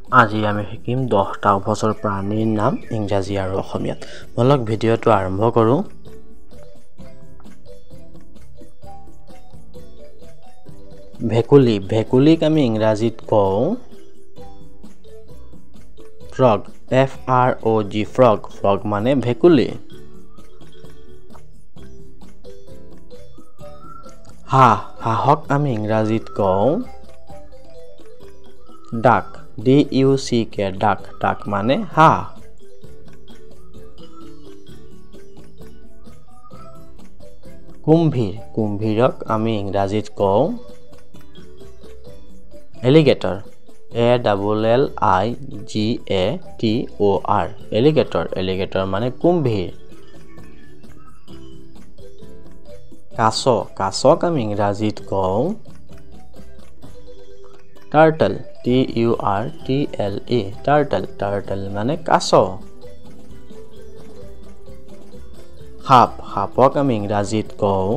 আজি আমি শিকিম 10টা উভচৰ প্ৰাণীৰ নাম ইংৰাজী আৰু অসমীয়াত। বলক ভিডিঅটো আৰম্ভ কৰোঁ। ভেকুলী, ভেকুলীক আমি ইংৰাজীত কওঁ ফ্ৰগ, FROG, ফ্ৰগ, ফ্ৰগ মানে ভেকুলী। হাঁহ, হাঁহক আমি ইংৰাজীত কওঁ ডাক, DUCK, ডাক, ডাক মানে হাঁহ। কুম্ভীৰ, কুম্ভীৰক আমি ইংৰাজীত কওঁ এলিগেটৰ, ALLIGATOR, এলিগেটৰ, এলিগেটৰ মানে কুম্ভীৰ। কাছ, কাছক আমি ইংৰাজীত কওঁ টাৰ্টল, TURTLE, টাৰ্টল, টাৰ্টল মানে কাছ। সাপ, সাপক আমি ইংৰাজীত কওঁ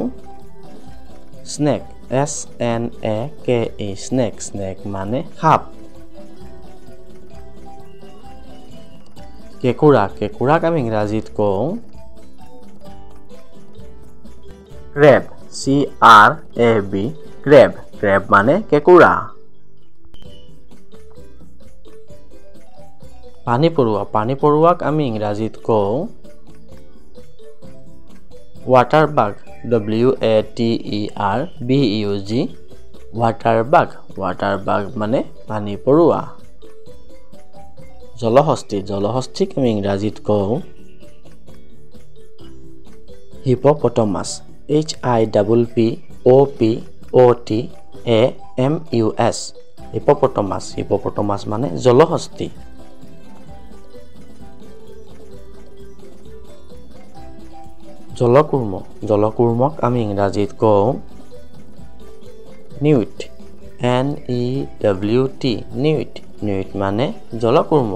স্নেক, SNAKE, স্নেক, স্নেক মানে সাপ। কেঁকুৰা, কেঁকুৰাক আমি ইংৰাজীত কওঁ ক্ৰেব, CRAB, ক্ৰেব, ক্ৰেব মানে কেঁকুৰা। পানী পৰুৱা, পানী পৰুৱাক আমি ইংৰাজীত কওঁ ৱাটাৰ বাগ, WATERBUG, ৱাটাৰ বাগ, ৱাটাৰ বাগ মানে পানী পৰুৱা। জলহস্তী, জলহস্তীক আমি ইংৰাজীত কওঁ হিপপটমাছ, HIPPOPOTAMUS, হিপপটমাছ, হিপপটমাছ মানে জলহস্তী। জলকুৰ্ম, জলকুৰ্মক আমি ইংৰাজীত কওঁ নিউট, NEWT, নিউট, নিউট মানে জলকুৰ্ম।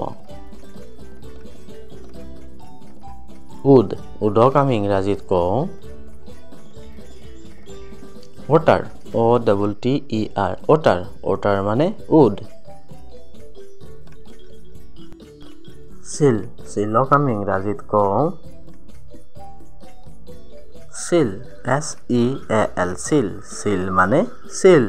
উদ, উদক আমি ইংৰাজীত কওঁ ওটাৰ, OTTER, ওটাৰ, ওটাৰ মানে উদ। চিল, চিলক আমি ইংৰাজীত কওঁ চিল, SEAL, চিল, চিল মানে চিল।